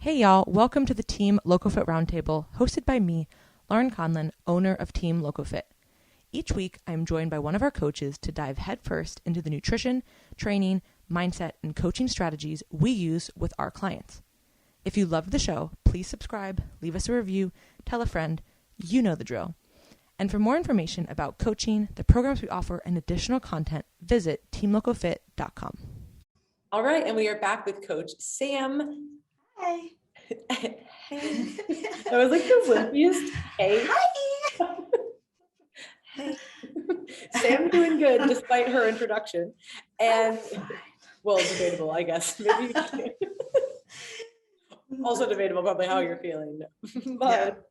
Hey y'all, welcome to the Team LocoFit Roundtable, hosted by me, Laurin Conlon, owner of Team LocoFit. Each week, I am joined by one of our coaches to dive headfirst into the nutrition, training, mindset, and coaching strategies we use with our clients. If you loved the show, please subscribe, leave us a review, tell a friend, you know the drill. And for more information about coaching, the programs we offer, and additional content, visit teamlocofit.com. All right, and we are back with Coach Sam. Hey. Hey. That was like the limpiest. Hey. Hi. Hey. Sam doing good despite her introduction. And well, debatable, I guess. Maybe also debatable probably how you're feeling. But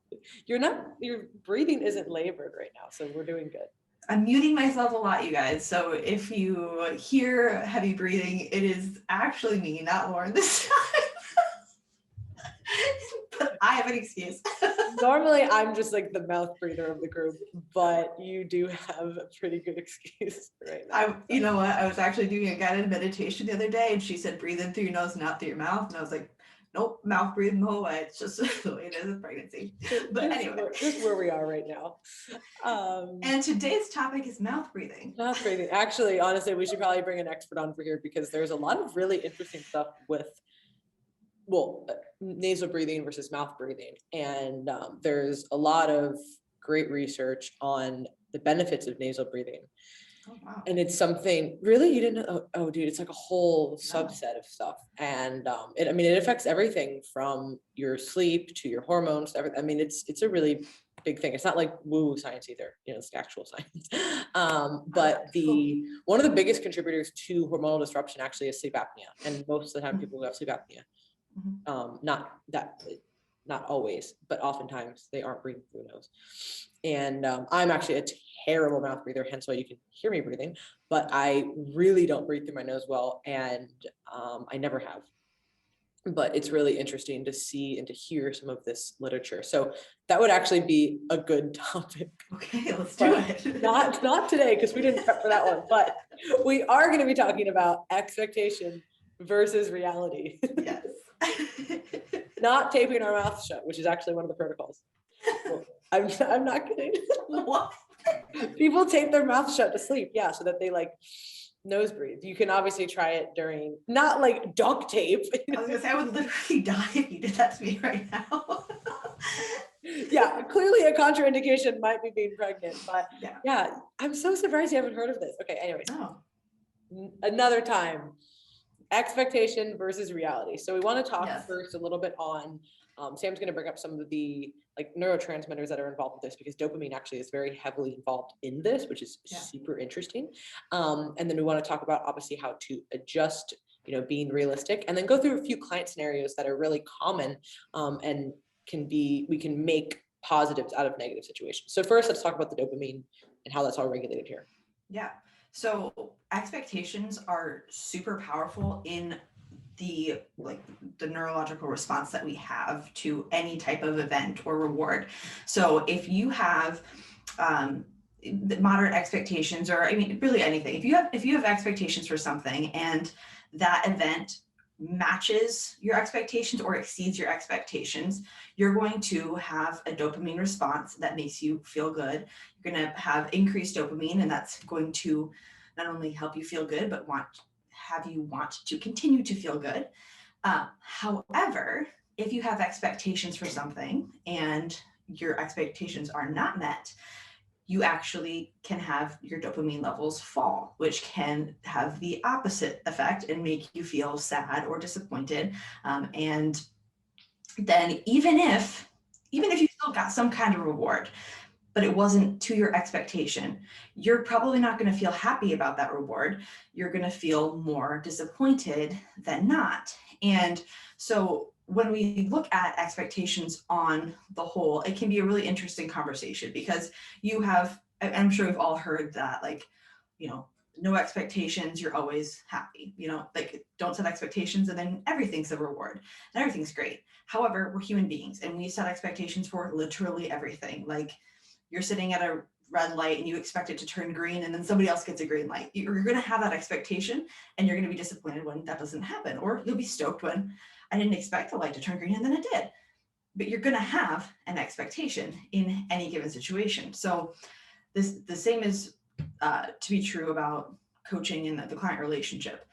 yeah. Your breathing isn't labored right now, so we're doing good. I'm muting myself a lot, you guys. So if you hear heavy breathing, it is actually me, not Laurin this time. But I have an excuse. Normally, I'm just like the mouth breather of the group, but you do have a pretty good excuse right now. You know what? I was actually doing a guided meditation the other day, and she said, breathe in through your nose, not through your mouth. And I was like, nope, mouth breathing the whole way. It's just the way it is with pregnancy. But anyway. Just where we are right now. And today's topic is mouth breathing. Mouth breathing. Actually, honestly, we should probably bring an expert on for here because there's a lot of really interesting stuff with nasal breathing versus mouth breathing. And there's a lot of great research on the benefits of nasal breathing. Oh, wow. And it's something really you didn't know. Oh, dude, it's like a whole subset of stuff. And it affects everything from your sleep to your hormones. It's a really big thing. It's not like woo science either. It's actual science. But one of the biggest contributors to hormonal disruption actually is sleep apnea. And most of the time people who have sleep apnea, not always, but oftentimes they aren't breathing through the nose. And I'm actually a terrible mouth breather, hence why you can hear me breathing, but I really don't breathe through my nose well, and I never have. But it's really interesting to see and to hear some of this literature. So that would actually be a good topic. Okay, let's do it. Not today, because we didn't prep for that one, but we are going to be talking about expectation versus reality. Yes. Not taping our mouth shut, which is actually one of the protocols. Well, I'm not kidding. What? People tape their mouth shut to sleep, so that they nose breathe. You can obviously try it during, not like duct tape. I was gonna say I would literally die if you did that to me right now. Yeah, clearly a contraindication might be being pregnant, but yeah, I'm so surprised you haven't heard of this. Okay, anyway, another time. Expectation versus reality. So we want to talk first a little bit on, Sam's going to bring up some of the neurotransmitters that are involved with this, because dopamine actually is very heavily involved in this, which is super interesting. And then we want to talk about obviously how to adjust, being realistic, and then go through a few client scenarios that are really common and we can make positives out of negative situations. So first, let's talk about the dopamine and how that's all regulated here. Yeah. So expectations are super powerful in the neurological response that we have to any type of event or reward. So if you have moderate expectations, or really anything, if you have expectations for something and that event matches your expectations or exceeds your expectations, you're going to have a dopamine response that makes you feel good. You're going to have increased dopamine, and that's going to not only help you feel good, but have you want to continue to feel good. However, if you have expectations for something and your expectations are not met, you actually can have your dopamine levels fall, which can have the opposite effect and make you feel sad or disappointed. And then even if you still got some kind of reward, but it wasn't to your expectation, you're probably not going to feel happy about that reward. You're going to feel more disappointed than not. And so when we look at expectations on the whole, it can be a really interesting conversation, because I'm sure we've all heard that, no expectations, you're always happy, don't set expectations and then everything's a reward and everything's great. However, we're human beings and we set expectations for literally everything. You're sitting at a red light and you expect it to turn green and then somebody else gets a green light. You're going to have that expectation and you're going to be disappointed when that doesn't happen, or you'll be stoked when I didn't expect the light to turn green and then it did. But you're going to have an expectation in any given situation. So the same is to be true about coaching and the client relationship.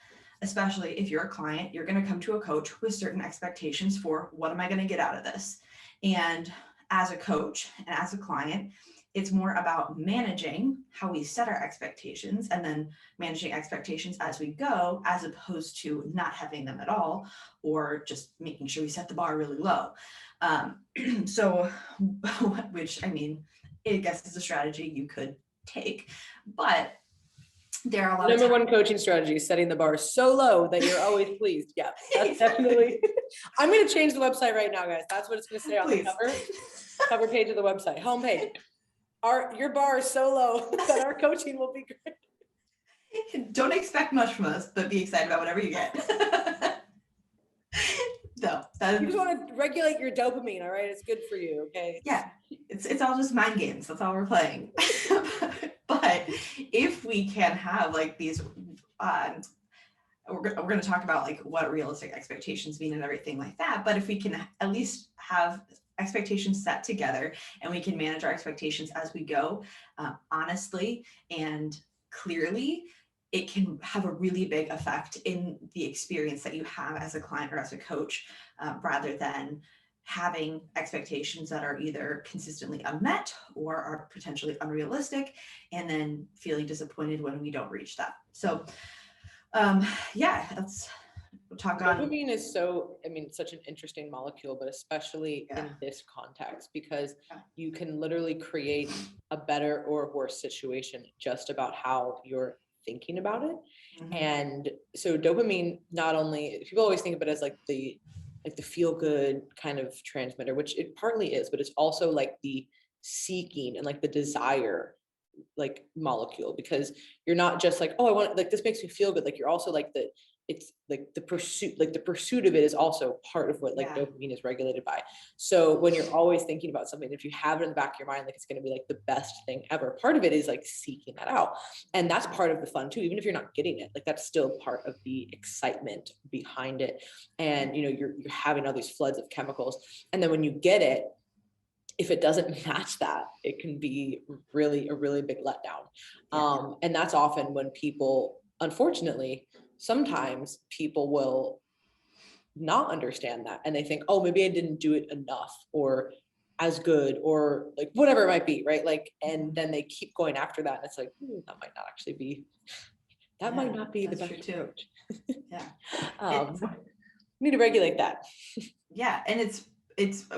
Especially if you're a client, you're going to come to a coach with certain expectations for what am I going to get out of this? And as a coach and as a client, it's more about managing how we set our expectations and then managing expectations as we go, as opposed to not having them at all, or just making sure we set the bar really low. So, which, I mean, I guess is a strategy you could take, but there are a lot Number of one coaching strategy is setting the bar so low that you're always pleased. Yeah, that's definitely. I'm going to change the website right now, guys. That's what it's going to say on the cover page of the website, homepage. Your bar is so low that our coaching will be great. Don't expect much from us, but be excited about whatever you get. No, you just want to regulate your dopamine. All right, it's good for you. Okay. Yeah, it's all just mind games. That's all we're playing. But if we can have like these, we're going to talk about like what realistic expectations mean and everything like that. But if we can at least have expectations set together and we can manage our expectations as we go, honestly and clearly, it can have a really big effect in the experience that you have as a client or as a coach, rather than having expectations that are either consistently unmet or are potentially unrealistic, and then feeling disappointed when we don't reach that. So, yeah, we'll talk on. Dopamine is such an interesting molecule, but especially in this context, because you can literally create a better or worse situation just about how you're thinking about it. Mm-hmm. And so dopamine, not only, people always think of it as like the feel good kind of transmitter, which it partly is, but it's also like the seeking and like the desire like molecule, because you're not just like, oh, I want, like, this makes me feel good. Like you're also like it's like the pursuit of it is also part of what like dopamine is regulated by. So when you're always thinking about something, if you have it in the back of your mind, like it's going to be like the best thing ever, part of it is like seeking that out. And that's part of the fun too, even if you're not getting it, like that's still part of the excitement behind it. And, you know, you're having all these floods of chemicals. And then when you get it, if it doesn't match that, it can be really a really big letdown. And that's often when people, unfortunately, sometimes people will not understand that. And they think, oh, maybe I didn't do it enough or as good or like whatever it might be, right? Like, and then they keep going after that. And it's like, that might not actually be, might not be the best approach. Yeah. Need to regulate that. Yeah. And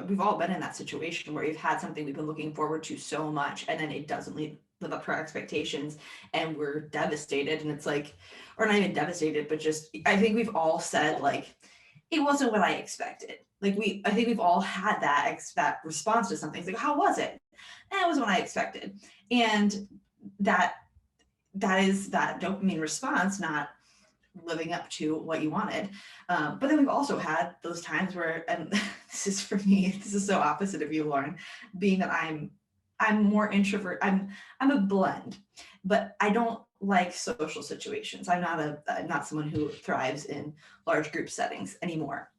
we've all been in that situation where we've had something we've been looking forward to so much, and then it doesn't live up to our expectations, and we're devastated. And it's like, or not even devastated, but just, I think we've all said like, it wasn't what I expected. Like I think we've all had that response to something. It's like, how was it? It wasn't what I expected. And that is that dopamine response, not living up to what you wanted. But then we've also had those times where, and this is for me, this is so opposite of you, Lauren, being that I'm more introvert. I'm a blend, but I don't like social situations. I'm not someone who thrives in large group settings anymore.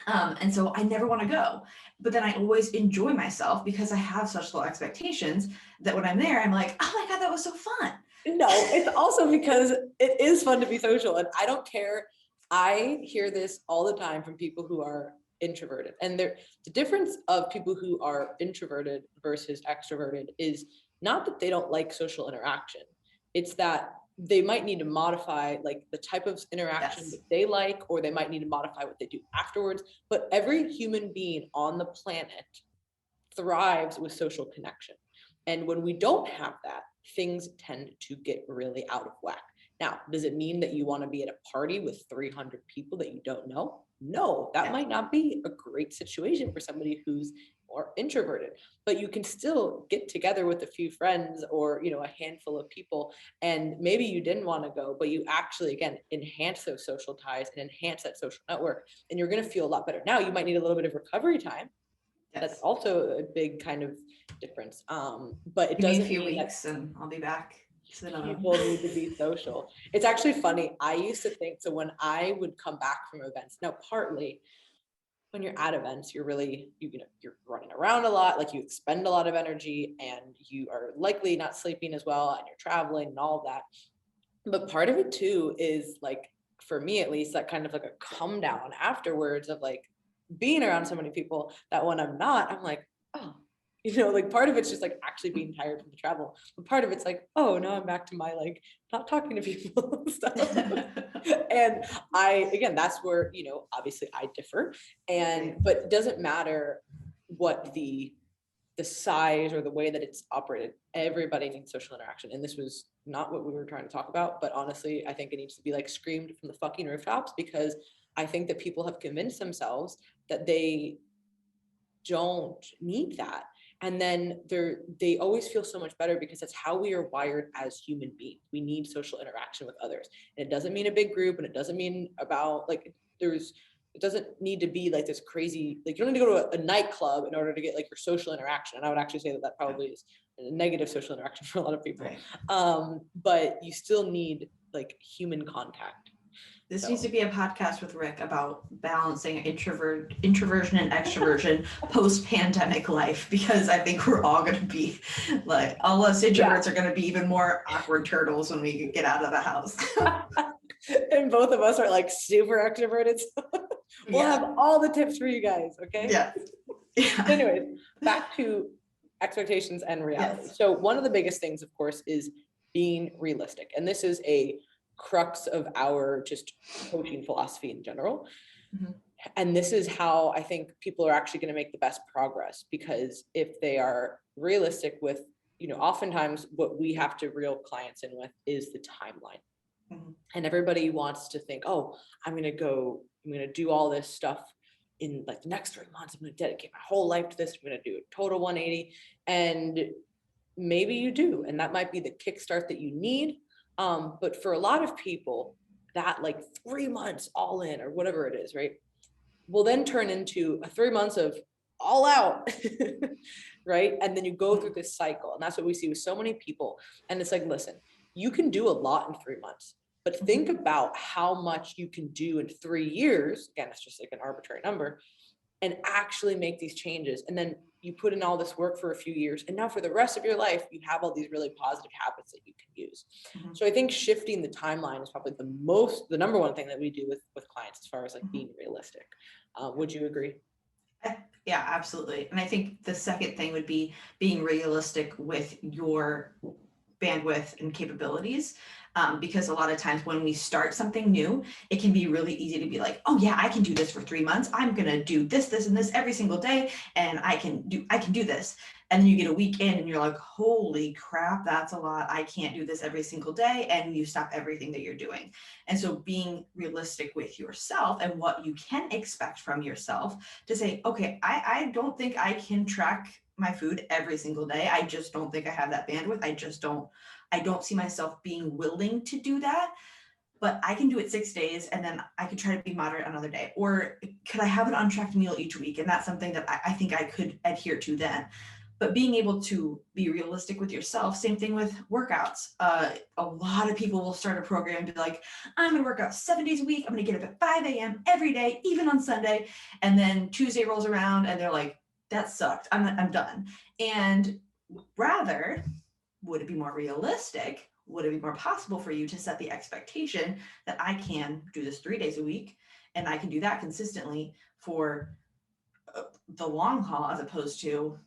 And so I never want to go, but then I always enjoy myself because I have such low expectations that when I'm there, I'm like, oh my God, that was so fun. No, it's also because it is fun to be social, and I don't care. I hear this all the time from people who are introverted, and the difference of people who are introverted versus extroverted is not that they don't like social interaction. It's that they might need to modify like the type of interaction that they like, or they might need to modify what they do afterwards. But every human being on the planet thrives with social connection. And when we don't have that, things tend to get really out of whack. Now, does it mean that you want to be at a party with 300 people that you don't know? No, that might not be a great situation for somebody who's more introverted, but you can still get together with a few friends or, you know, a handful of people, and maybe you didn't want to go, but you actually, again, enhance those social ties and enhance that social network, and you're going to feel a lot better. Now, you might need a little bit of recovery time. That's also a big kind of difference. But it Give me doesn't a few mean weeks and I'll be back. people need to be social. It's actually funny. I used to think, so when I would come back from events, now partly when you're at events, you're really, you're running around a lot, like you expend a lot of energy and you are likely not sleeping as well and you're traveling and all of that. But part of it too is like, for me at least, that kind of like a come down afterwards of like being around so many people that when I'm not, I'm like, oh, like part of it's just like actually being tired from the travel. But part of it's like, oh, now I'm back to my like not talking to people stuff. And again, that's where, obviously I differ. But it doesn't matter what the size or the way that it's operated. Everybody needs social interaction. And this was not what we were trying to talk about, but honestly, I think it needs to be like screamed from the fucking rooftops, because I think that people have convinced themselves that they don't need that. And then they always feel so much better because that's how we are wired as human beings. We need social interaction with others. And it doesn't mean a big group, and it doesn't mean about like it doesn't need to be like this crazy, like you don't need to go to a nightclub in order to get like your social interaction. And I would actually say that probably is a negative social interaction for a lot of people. Right. But you still need like human contact. This needs to be a podcast with Rick about balancing introversion and extroversion post-pandemic life, because I think we're all going to be like, all us introverts are going to be even more awkward turtles when we get out of the house. And both of us are like super extroverted. We'll have all the tips for you guys. Okay. Yeah. Anyways, back to expectations and reality. Yes. So one of the biggest things, of course, is being realistic. And this is a crux of our just coaching philosophy in general. Mm-hmm. And this is how I think people are actually going to make the best progress, because if they are realistic with, oftentimes what we have to reel clients in with is the timeline. Mm-hmm. And everybody wants to think, oh, I'm going to do all this stuff in like the next 3 months. I'm going to dedicate my whole life to this. I'm going to do a total 180. And maybe you do. And that might be the kickstart that you need. But for a lot of people, that like 3 months all in or whatever it is, right, will then turn into a 3 months of all out, right? And then you go through this cycle. And that's what we see with so many people. And it's like, listen, you can do a lot in 3 months, but think about how much you can do in 3 years. Again, it's just like an arbitrary number, and actually make these changes. And then you put in all this work for a few years, and now for the rest of your life, you have all these really positive habits that you can use. Mm-hmm. So I think shifting the timeline is probably the number one thing that we do with clients as far as like being realistic. Would you agree? Yeah, absolutely. And I think the second thing would be being realistic with your bandwidth and capabilities. Because a lot of times when we start something new, it can be really easy to be like, oh yeah, I can do this for 3 months. I'm going to do this, this, and this every single day. And I can do this. And then you get a week in and you're like, holy crap, that's a lot. I can't do this every single day. And you stop everything that you're doing. And so being realistic with yourself and what you can expect from yourself to say, okay, I don't think I can track my food every single day. I just don't think I have that bandwidth. I don't see myself being willing to do that, but I can do it 6 days and then I could try to be moderate another day. Or could I have an untracked meal each week? And that's something that I think I could adhere to then. But being able to be realistic with yourself, same thing with workouts. A lot of people will start a program and be like, I'm going to work out 7 days a week. I'm going to get up at 5 a.m. every day, even on Sunday. And then Tuesday rolls around and they're like, that sucked. I'm done. And rather, would it be more realistic? Would it be more possible for you to set the expectation that I can do this 3 days a week and I can do that consistently for the long haul, as opposed to,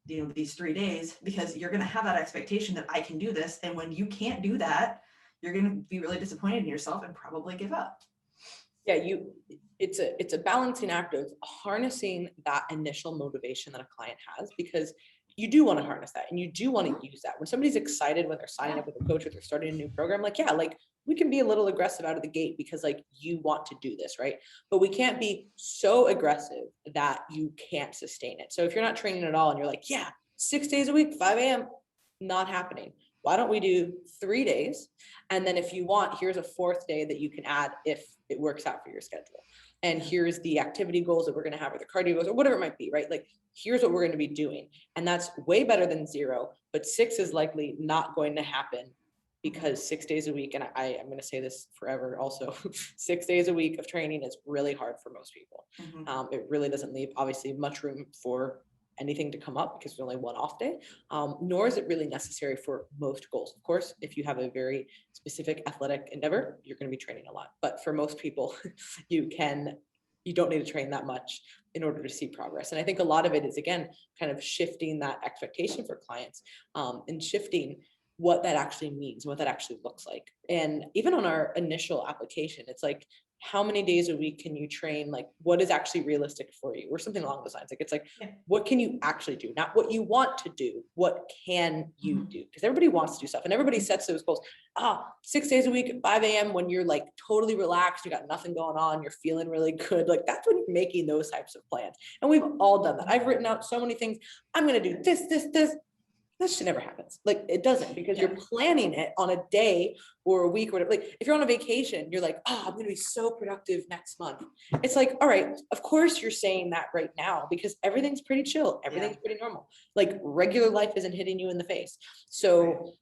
these 3 days, because you're going to have that expectation that I can do this. And when you can't do that, you're going to be really disappointed in yourself and probably give up. Yeah, it's a balancing act of harnessing that initial motivation that a client has, because you do want to harness that and you do want to use that. When somebody's excited when they're signing up with a coach or they're starting a new program, like, yeah, like we can be a little aggressive out of the gate because like you want to do this, right? But we can't be so aggressive that you can't sustain it. So if you're not training at all and you're like, yeah, 6 days a week, 5 a.m., not happening. Why don't we do 3 days? And then if you want, here's a 4th day that you can add if it works out for your schedule. and here's the activity goals that we're going to have, or the cardio goals, or whatever it might be, right? Like, here's what we're going to be doing. And that's way better than 0, but 6 is likely not going to happen, because 6 days a week, and I'm going to say this forever also, 6 days a week of training is really hard for most people. It really doesn't leave, obviously, much room for anything to come up, because there's only one off day, nor is it really necessary for most goals. Of course, if you have a very specific athletic endeavor, you're going to be training a lot. But for most people, you don't need to train that much in order to see progress. And I think a lot of it is, again, kind of shifting that expectation for clients, and shifting what that actually means, what that actually looks like. And even on our initial application, it's like, how many days a week can you train? Like, what is actually realistic for you, or something along those lines. Like, it's like, what can you actually do? Not what you want to do, what can you do? Because everybody wants to do stuff, and everybody sets those goals. 6 days a week at 5 a.m. when you're like totally relaxed, you got nothing going on, you're feeling really good. Like, that's when you're making those types of plans. And we've all done that. I've written out so many things. I'm going to do this. That shit never happens. Like, it doesn't, because you're planning it on a day or a week or whatever. Like, if you're on a vacation, you're like, I'm going to be so productive next month. It's like, all right, of course you're saying that right now, because everything's pretty chill. Everything's pretty normal. Like, regular life isn't hitting you in the face. So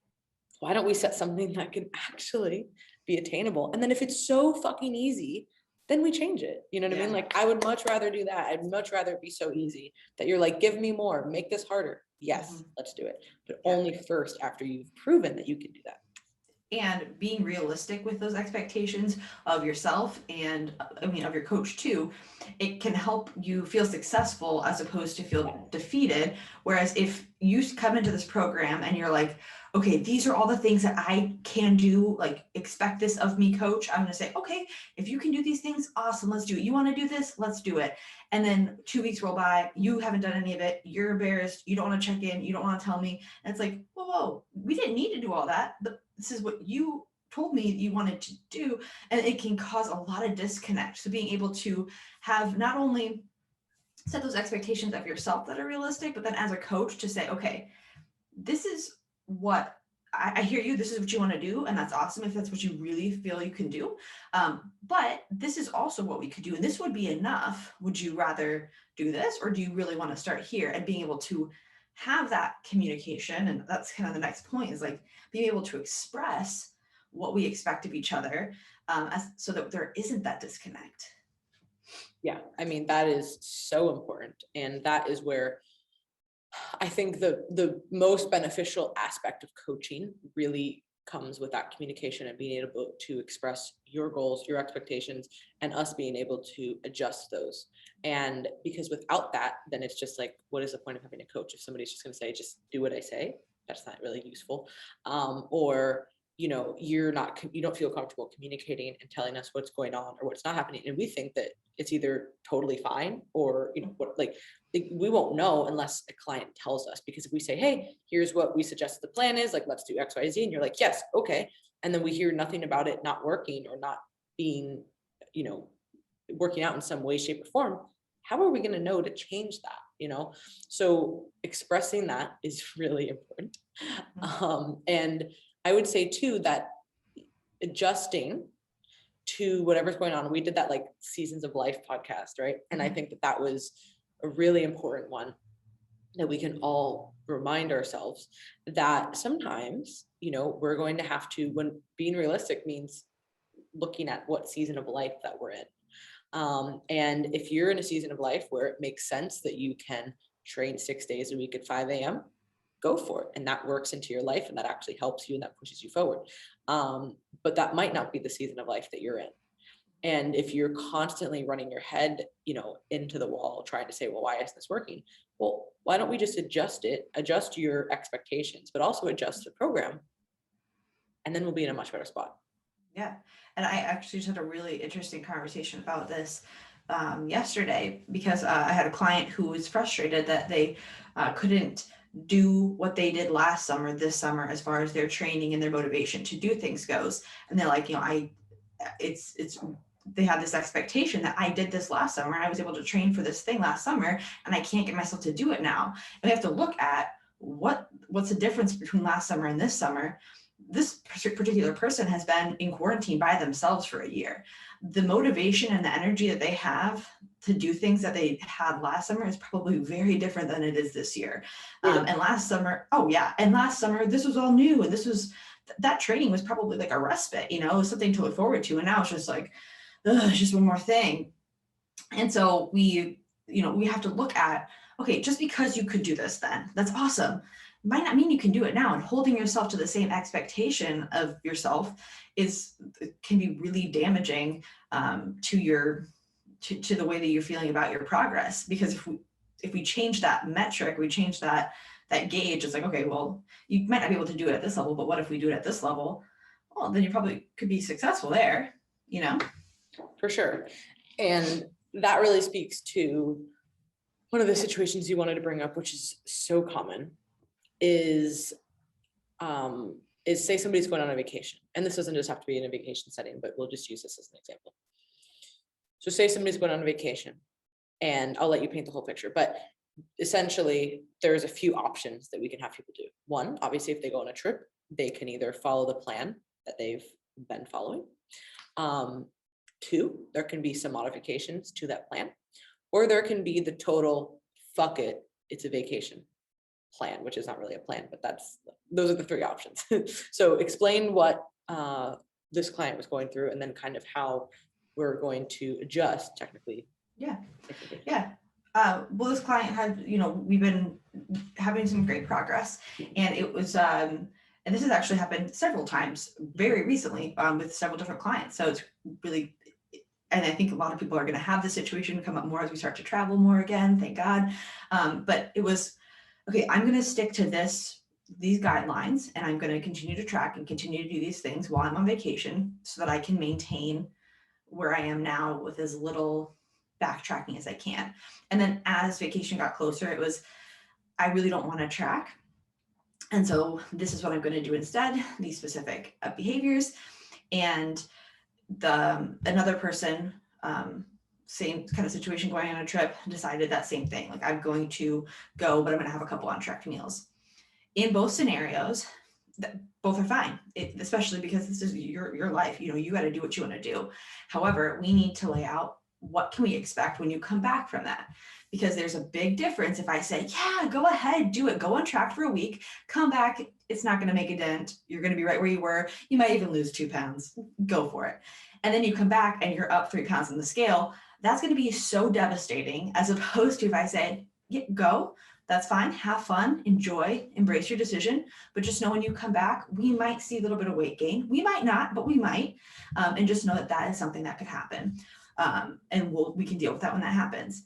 why don't we set something that can actually be attainable? And then if it's so fucking easy, then we change it. You know what I mean? Like, I would much rather do that. I'd much rather it be so easy that you're like, give me more, make this harder. Yes, let's do it. But only first after you've proven that you can do that. And being realistic with those expectations of yourself and of your coach too, it can help you feel successful as opposed to feel defeated. Whereas if you come into this program and you're like, okay, these are all the things that I can do, like, expect this of me, coach. I'm going to say, okay, if you can do these things, awesome, let's do it. You want to do this? Let's do it. And then 2 weeks roll by, you haven't done any of it. You're embarrassed. You don't want to check in. You don't want to tell me. And it's like, whoa, we didn't need to do all that. But this is what you told me you wanted to do. And it can cause a lot of disconnect. So being able to have not only set those expectations of yourself that are realistic, but then as a coach to say, okay, this is what I hear you, this is what you want to do. And that's awesome if that's what you really feel you can do. But this is also what we could do. And this would be enough. Would you rather do this, or do you really want to start here? And being able to have that communication. And that's kind of the next point, is like being able to express what we expect of each other, so that there isn't that disconnect. Yeah, I mean, that is so important. And that is where I think the most beneficial aspect of coaching really comes with that communication and being able to express your goals, your expectations, and us being able to adjust those. And because without that, then it's just like, what is the point of having a coach if somebody's just going to say, just do what I say? That's not really useful. Or you don't feel comfortable communicating and telling us what's going on or what's not happening. And we think that it's either totally fine or, we won't know unless a client tells us. Because if we say, hey, here's what we suggest the plan is, like, let's do X, Y, Z. And you're like, yes, okay. And then we hear nothing about it not working or not being, working out in some way, shape, or form. How are we going to know to change that? So expressing that is really important. And I would say too, that adjusting to whatever's going on, we did that like Seasons of Life podcast, right? And I think that was a really important one, that we can all remind ourselves that sometimes, we're going to have to, when being realistic means looking at what season of life that we're in. And if you're in a season of life where it makes sense that you can train 6 days a week at 5 a.m., go for it. And that works into your life, and that actually helps you and that pushes you forward. But that might not be the season of life that you're in. And if you're constantly running your head, into the wall, trying to say, well, why isn't this working? Well, why don't we just adjust your expectations, but also adjust the program, and then we'll be in a much better spot. Yeah. And I actually just had a really interesting conversation about this yesterday, because I had a client who was frustrated that they couldn't do what they did last summer, this summer, as far as their training and their motivation to do things goes. And they're like, they had this expectation that I did this last summer. I was able to train for this thing last summer, and I can't get myself to do it now. And we have to look at what's the difference between last summer and this summer. This particular person has been in quarantine by themselves for a year. the motivation and the energy that they have to do things that they had last summer is probably very different than it is this year. And last summer, this was all new, and that training was probably like a respite, it was something to look forward to. And now it's just like, it's just one more thing. And so we have to look at, okay, just because you could do this then, that's awesome, might not mean you can do it now. And holding yourself to the same expectation of yourself can be really damaging to the way that you're feeling about your progress. Because if we change that metric, we change that gauge, it's like, okay, well, you might not be able to do it at this level, but what if we do it at this level? Well, then you probably could be successful there, For sure. And that really speaks to one of the situations you wanted to bring up, which is so common, is say somebody's going on a vacation. And this doesn't just have to be in a vacation setting, but we'll just use this as an example. So say somebody's going on a vacation, and I'll let you paint the whole picture, but essentially there's a few options that we can have people do. One, obviously, if they go on a trip, they can either follow the plan that they've been following. Two, there can be some modifications to that plan, or there can be the total fuck it, it's a vacation plan, which is not really a plan, but those are the three options. So explain what this client was going through, and then kind of how we're going to adjust technically. Yeah. Well, this client had, we've been having some great progress, and it was, and this has actually happened several times very recently with several different clients. So it's really, and I think a lot of people are going to have this situation come up more as we start to travel more again, thank God. But it was, okay, I'm going to stick to these guidelines, and I'm going to continue to track and continue to do these things while I'm on vacation so that I can maintain where I am now with as little backtracking as I can. And then as vacation got closer, it was, I really don't want to track. And so this is what I'm going to do instead, these specific behaviors. And another person, same kind of situation, going on a trip, decided that same thing. Like, I'm going to go, but I'm going to have a couple untracked meals. In both scenarios, both are fine, especially because this is your life. You got to do what you want to do. However, we need to lay out, what can we expect when you come back from that? Because there's a big difference if I say, yeah, go ahead, do it, go untracked for a week, come back, it's not going to make a dent. You're going to be right where you were. You might even lose 2 pounds. Go for it. And then you come back and you're up 3 pounds on the scale. That's going to be so devastating, as opposed to if I say, yeah, go, that's fine, have fun, enjoy, embrace your decision. But just know when you come back, we might see a little bit of weight gain. We might not, but we might. And just know that is something that could happen. And we can deal with that when that happens.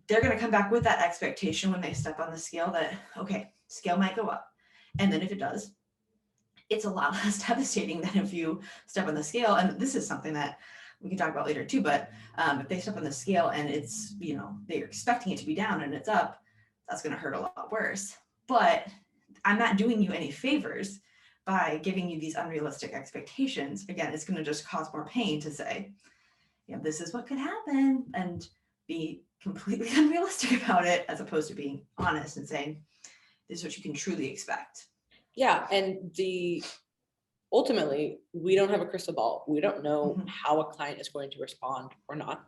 They're going to come back with that expectation when they step on the scale that, okay, scale might go up. And then if it does, it's a lot less devastating than if you step on the scale. And this is something that we can talk about later too, but if they step on the scale and it's, they're expecting it to be down and it's up, that's going to hurt a lot worse. But I'm not doing you any favors by giving you these unrealistic expectations. Again, it's going to just cause more pain to say, this is what could happen, and be completely unrealistic about it, as opposed to being honest and saying, this is what you can truly expect. Yeah. And ultimately, we don't have a crystal ball. We don't know how a client is going to respond or not.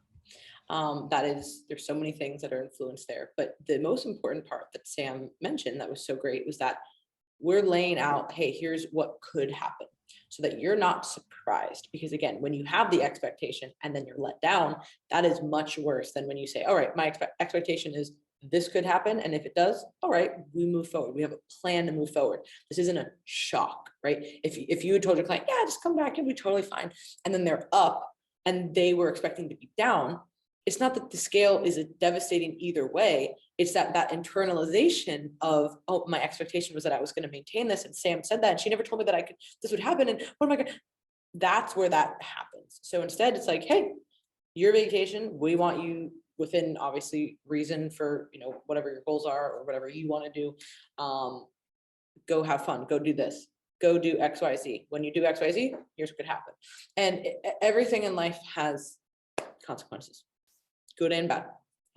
There's so many things that are influenced there. But the most important part that Sam mentioned that was so great was that we're laying out, hey, here's what could happen, so that you're not surprised. Because again, when you have the expectation and then you're let down, that is much worse than when you say, all right, my expectation is this could happen. And if it does, all right, we move forward. We have a plan to move forward. This isn't a shock, right? If you had told your client, yeah, just come back, it'll be totally fine, and then they're up and they were expecting to be down, it's not that the scale is devastating either way. It's that internalization of, oh, my expectation was that I was going to maintain this, and Sam said that, and she never told me that this would happen, and what am I going to, that's where that happens. So instead it's like, hey, your vacation, we want you within obviously reason for, whatever your goals are or whatever you want to do. Go have fun, go do this, go do XYZ. When you do XYZ, here's what could happen. And everything in life has consequences, good and bad.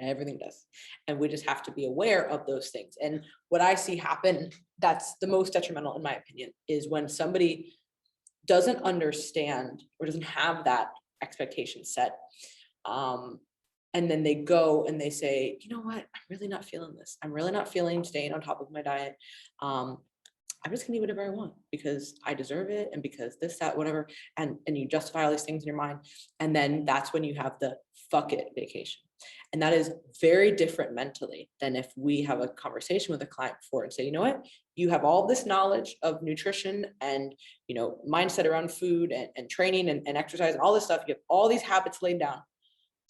Everything does. And we just have to be aware of those things. And what I see happen, that's the most detrimental in my opinion, is when somebody doesn't understand or doesn't have that expectations set. And then they go and they say, you know what, I'm really not feeling this. I'm really not feeling staying on top of my diet. I'm just gonna eat whatever I want because I deserve it and because this, that, whatever. And you justify all these things in your mind. And then that's when you have the fuck it vacation. And that is very different mentally than if we have a conversation with a client before and say, you know what, you have all this knowledge of nutrition and, you know, mindset around food and training and exercise and all this stuff. You have all these habits laid down.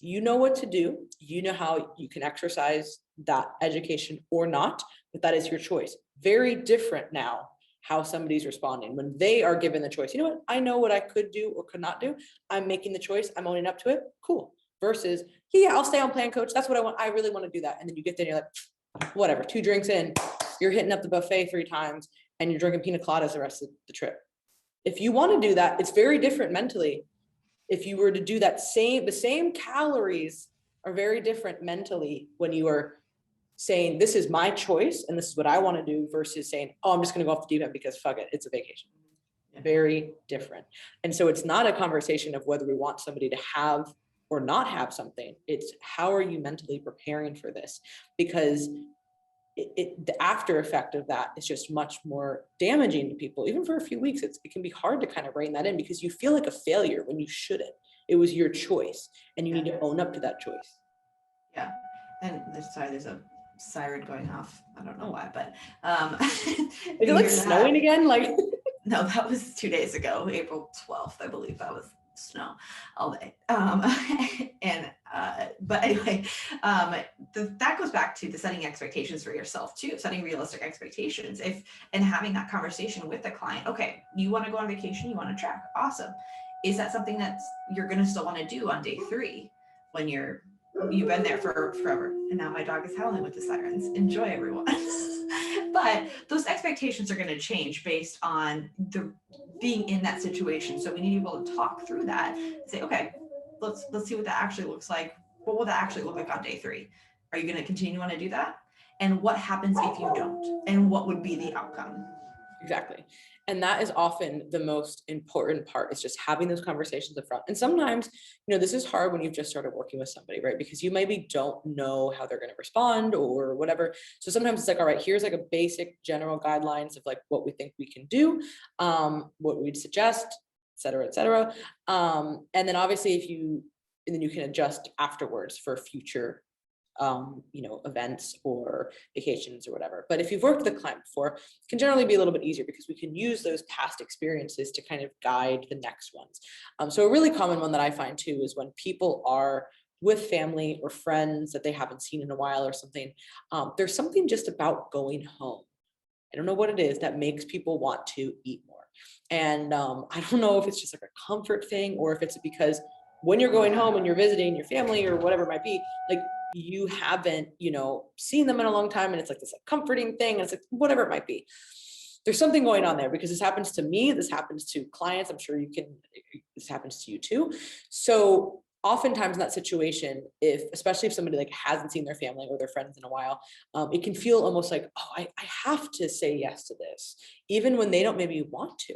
You know what to do. You know how you can exercise that education or not, but that is your choice. Very different now how somebody's responding when they are given the choice. You know what? I know what I could do or could not do. I'm making the choice. I'm owning up to it. Cool. Versus, yeah, I'll stay on plan, coach. That's what I want. I really want to do that. And then you get there and you're like, whatever, 2 drinks in, you're hitting up the buffet 3 times and you're drinking pina coladas the rest of the trip. If you want to do that, it's very different mentally. If you were to do that the same calories are very different mentally when you are saying, this is my choice and this is what I want to do versus saying, oh, I'm just going to go off the deep end because fuck it, it's a vacation. Very different. And so it's not a conversation of whether we want somebody to have or not have something. It's how are you mentally preparing for this? Because the after effect of that is just much more damaging to people. Even for a few weeks, it can be hard to kind of rein that in because you feel like a failure when you shouldn't. It was your choice and you need to own up to that choice. Yeah. And there's a siren going off. I don't know why, but is it like snowing again? Like no, that was 2 days ago, April 12th, I believe that was snow all day. But anyway, that goes back to the setting expectations for yourself too, setting realistic expectations and having that conversation with the client. Okay, you want to go on vacation, you want to track, awesome. Is that something that you're going to still want to do on day 3 when you've been there for forever? And now my dog is howling with the sirens. Enjoy, everyone. But those expectations are going to change based on being in that situation. So we need to be able to talk through that and say, okay, let's see what that actually looks like. What will that actually look like on day 3? Are you going to continue on to do that? And what happens if you don't? And what would be the outcome? Exactly. And that is often the most important part, is just having those conversations up front. And sometimes, you know, this is hard when you've just started working with somebody, right? Because you maybe don't know how they're going to respond or whatever. So sometimes it's like, all right, here's like a basic general guidelines of like what we think we can do, what we'd suggest, et cetera, et cetera. And then obviously and then you can adjust afterwards for future events or vacations or whatever. But if you've worked with a client before, it can generally be a little bit easier because we can use those past experiences to kind of guide the next ones. So a really common one that I find too is when people are with family or friends that they haven't seen in a while or something, there's something just about going home. I don't know what it is that makes people want to eat more. And I don't know if it's just like a comfort thing or if it's because when you're going home and you're visiting your family or whatever it might be, like you haven't, seen them in a long time and it's like this comforting thing. And it's like, whatever it might be. There's something going on there because this happens to me. This happens to clients. I'm sure this happens to you too. So oftentimes in that situation, especially if somebody like hasn't seen their family or their friends in a while, it can feel almost like, oh, I have to say yes to this, even when they don't maybe want to.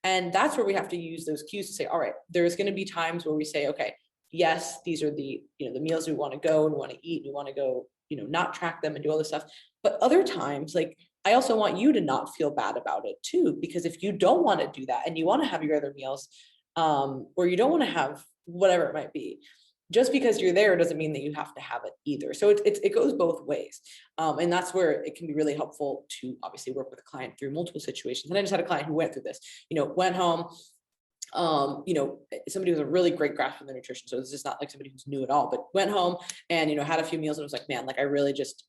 And that's where we have to use those cues to say, all right, there's going to be times where we say, okay, yes, these are the meals we want to go and we want to eat and we want to go, not track them and do all this stuff. But other times, like, I also want you to not feel bad about it too, because if you don't want to do that and you want to have your other meals, or you don't want to have whatever it might be, just because you're there doesn't mean that you have to have it either. So it goes both ways. And that's where it can be really helpful to obviously work with a client through multiple situations. And I just had a client who went through this, went home, somebody with a really great grasp of their nutrition. So this is not like somebody who's new at all, but went home and, had a few meals and was like, man, like I really just,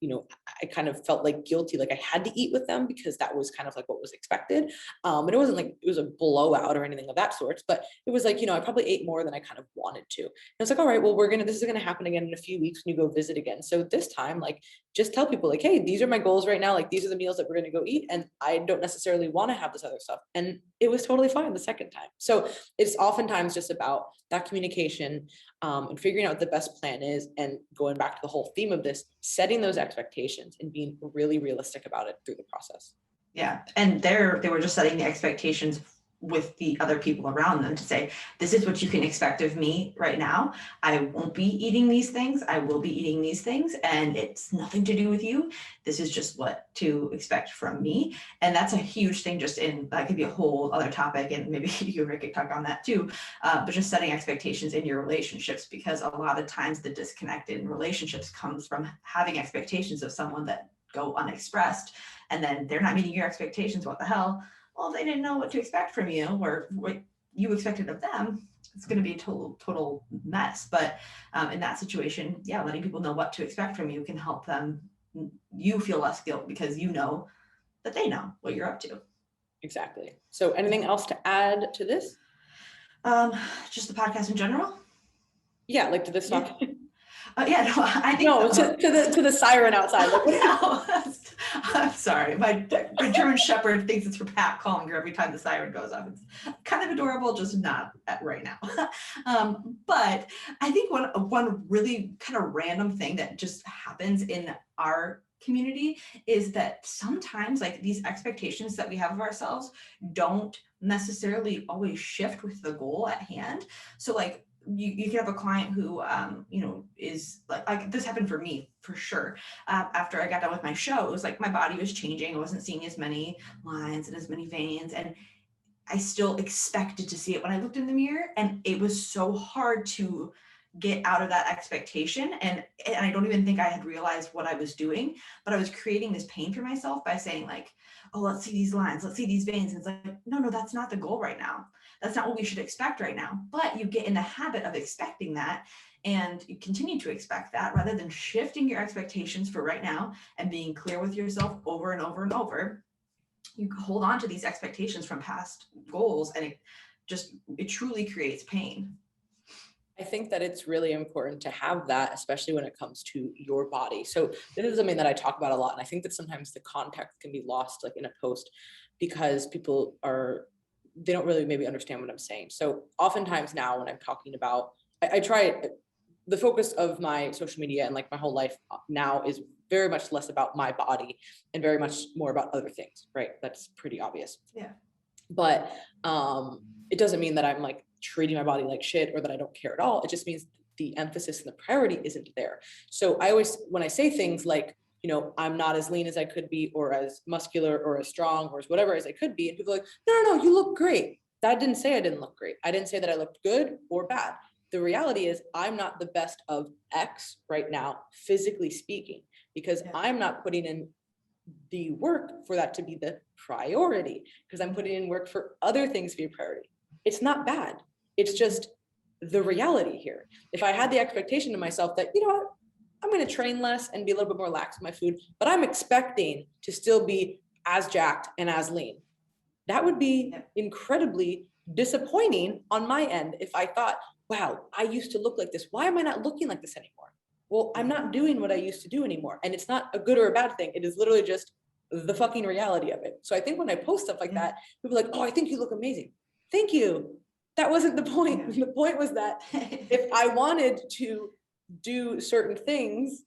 I kind of felt like guilty. Like I had to eat with them because that was kind of like what was expected. And it wasn't like it was a blowout or anything of that sort, but it was like, I probably ate more than I kind of wanted to. And it's like, all right, well, this is going to happen again in a few weeks when you go visit again. So this time, like, just tell people like, hey, these are my goals right now. Like, these are the meals that we're going to go eat. And I don't necessarily want to have this other stuff. And it was totally fine the second time. So it's oftentimes just about that communication, and figuring out what the best plan is, and going back to the whole theme of this, setting those expectations and being really realistic about it through the process. Yeah. And they were just setting the expectations with the other people around them to say, this is what you can expect of me right now. I won't be eating these things. I will be eating these things, and it's nothing to do with you. This is just what to expect from me. And that's a huge thing, just in, that could be a whole other topic, and maybe you and Rick could talk on that too, but just setting expectations in your relationships, because a lot of times the disconnect in relationships comes from having expectations of someone that go unexpressed, and then they're not meeting your expectations. What the hell? Well, if they didn't know what to expect from you or what you expected of them, it's going to be a total mess. But in that situation, yeah, letting people know what to expect from you can help them, you feel less guilt because you know that they know what you're up to. Exactly. So anything else to add to this? Just the podcast in general? Yeah, like to this talk. Yeah, no, I think no, to the siren outside. Like, no, I'm sorry. My German Shepherd thinks it's her Pat calling her every time the siren goes off. It's kind of adorable, just not right now. But I think one really kind of random thing that just happens in our community is that sometimes like these expectations that we have of ourselves don't necessarily always shift with the goal at hand. So like you can have a client who, is like this happened for me for sure. After I got done with my show, it was like my body was changing. I wasn't seeing as many lines and as many veins, and I still expected to see it when I looked in the mirror. And it was so hard to get out of that expectation. And I don't even think I had realized what I was doing, but I was creating this pain for myself by saying like, oh, let's see these lines, let's see these veins. And it's like, no, that's not the goal right now. That's not what we should expect right now. But you get in the habit of expecting that, and you continue to expect that rather than shifting your expectations for right now and being clear with yourself over and over and over. You hold on to these expectations from past goals, and it truly creates pain. I think that it's really important to have that, especially when it comes to your body. So this is something that I talk about a lot. And I think that sometimes the context can be lost like in a post because people they don't really maybe understand what I'm saying. So oftentimes now when I'm talking about, I try, the focus of my social media and like my whole life now is very much less about my body and very much more about other things, right? That's pretty obvious. Yeah. But it doesn't mean that I'm like treating my body like shit or that I don't care at all. It just means the emphasis and the priority isn't there. So I always, when I say things like, I'm not as lean as I could be, or as muscular or as strong or as whatever as I could be, and people are like, no, you look great. That didn't say I didn't look great. I didn't say that I looked good or bad. The reality is I'm not the best of X right now, physically speaking, because I'm not putting in the work for that to be the priority, because I'm putting in work for other things to be a priority. It's not bad. It's just the reality here. If I had the expectation to myself that, I'm going to train less and be a little bit more lax with my food, but I'm expecting to still be as jacked and as lean, that would be incredibly disappointing on my end. If I thought, wow, I used to look like this. Why am I not looking like this anymore? Well, I'm not doing what I used to do anymore. And it's not a good or a bad thing. It is literally just the fucking reality of it. So I think when I post stuff like that, people are like, oh, I think you look amazing. Thank you. That wasn't the point. The point was that if I wanted to do certain things,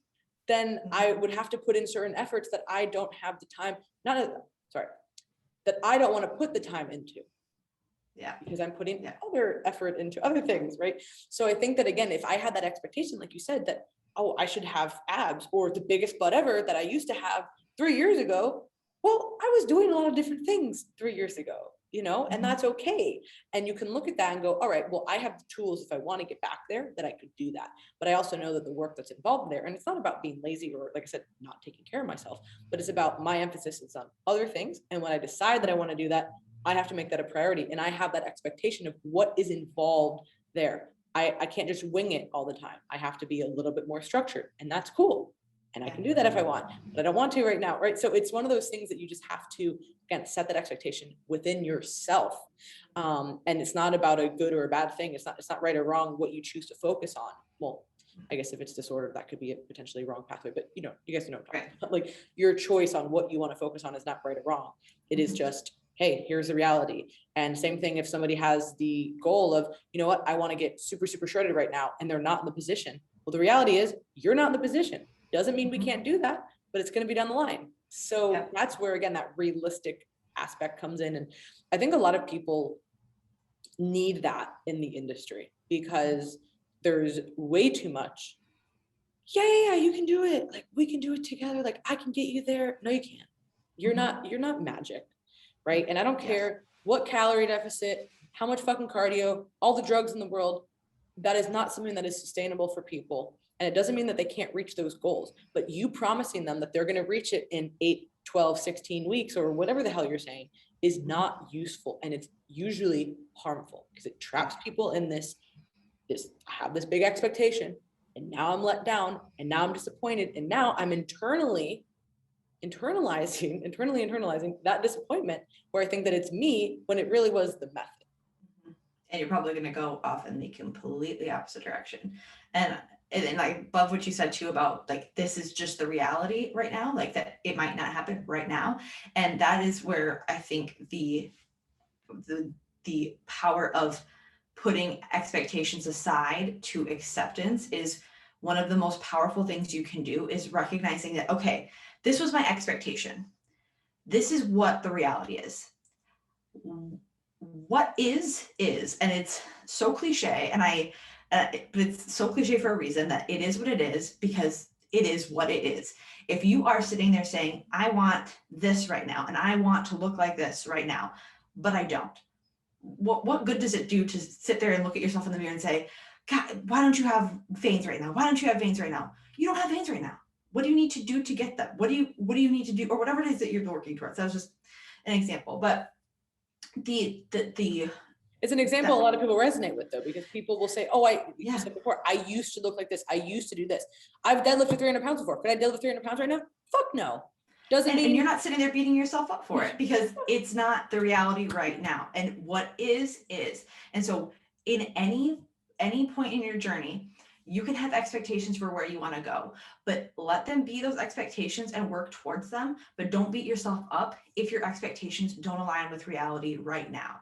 then I would have to put in certain efforts that I don't have the time, that I don't want to put the time into. Yeah. Because I'm putting other effort into other things, right? So I think that, again, if I had that expectation, like you said, that, oh, I should have abs or the biggest butt ever that I used to have 3 years ago, well, I was doing a lot of different things 3 years ago, and that's okay. And you can look at that and go, all right, well, I have the tools if I want to get back there that I could do that. But I also know that the work that's involved there, and it's not about being lazy or, like I said, not taking care of myself, but it's about my emphasis is on other things. And when I decide that I want to do that, I have to make that a priority. And I have that expectation of what is involved there. I can't just wing it all the time. I have to be a little bit more structured, and that's cool. And I can do that if I want, but I don't want to right now, right? So it's one of those things that you just have to, again, set that expectation within yourself. And it's not about a good or a bad thing. It's not right or wrong what you choose to focus on. Well, I guess if it's disorder, that could be a potentially wrong pathway, but you guys know what I'm talking about. Like, your choice on what you want to focus on is not right or wrong. It is just, hey, here's the reality. And same thing if somebody has the goal of, I want to get super, super shredded right now, and they're not in the position. Well, the reality is you're not in the position. Doesn't mean we can't do that, but it's going to be down the line. So that's where, again, that realistic aspect comes in. And I think a lot of people need that in the industry, because there's way too much. Yeah, you can do it. Like, we can do it together. Like, I can get you there. No, you can't. You're not magic, right? And I don't care what calorie deficit, how much fucking cardio, all the drugs in the world. That is not something that is sustainable for people. And it doesn't mean that they can't reach those goals, but you promising them that they're going to reach it in 8, 12, 16 weeks or whatever the hell you're saying is not useful. And it's usually harmful because it traps people in this, I have this big expectation and now I'm let down and now I'm disappointed. And now I'm internalizing that disappointment, where I think that it's me when it really was the method. And you're probably going to go off in the completely opposite direction. And I love what you said too about like, this is just the reality right now, like that it might not happen right now. And that is where I think the power of putting expectations aside to acceptance is one of the most powerful things you can do, is recognizing that, okay, this was my expectation. This is what the reality is. What is, and it's so cliche, but it's so cliche for a reason, that it is what it is, because it is what it is. If you are sitting there saying, I want this right now, and I want to look like this right now, but I don't, what good does it do to sit there and look at yourself in the mirror and say, God, why don't you have veins right now? Why don't you have veins right now? You don't have veins right now. What do you need to do to get them? What do you need to do, or whatever it is that you're working towards? That was just an example, but it's an example a lot of people resonate with, though, because people will say, oh, you said before, I used to look like this. I used to do this. I've deadlifted 300 pounds before. Could I deadlift 300 pounds right now? Fuck no. Doesn't mean. And you're not sitting there beating yourself up for it, because it's not the reality right now. And what is. And so in any point in your journey, you can have expectations for where you want to go, but let them be those expectations and work towards them. But don't beat yourself up if your expectations don't align with reality right now.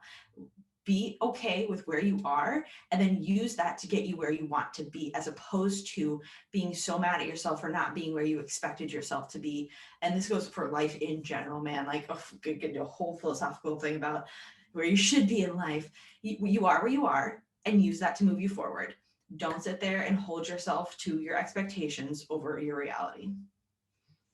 Be okay with where you are, and then use that to get you where you want to be, as opposed to being so mad at yourself for not being where you expected yourself to be. And this goes for life in general, man. Like, could get into a whole philosophical thing about where you should be in life. You are where you are, and use that to move you forward. Don't sit there and hold yourself to your expectations over your reality.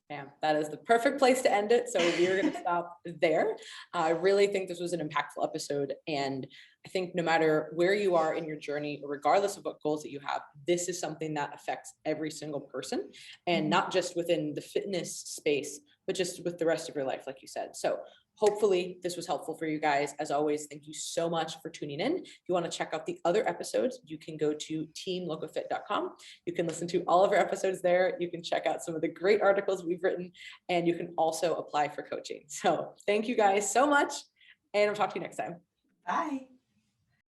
Yeah, that is the perfect place to end it. So we're going to stop there. I really think this was an impactful episode. And I think no matter where you are in your journey, regardless of what goals that you have, this is something that affects every single person, and not just within the fitness space, but just with the rest of your life, like you said. So hopefully this was helpful for you guys. As always, thank you so much for tuning in. If you want to check out the other episodes, you can go to teamlocofit.com. You can listen to all of our episodes there. You can check out some of the great articles we've written, and you can also apply for coaching. So thank you guys so much, and I'll talk to you next time. Bye.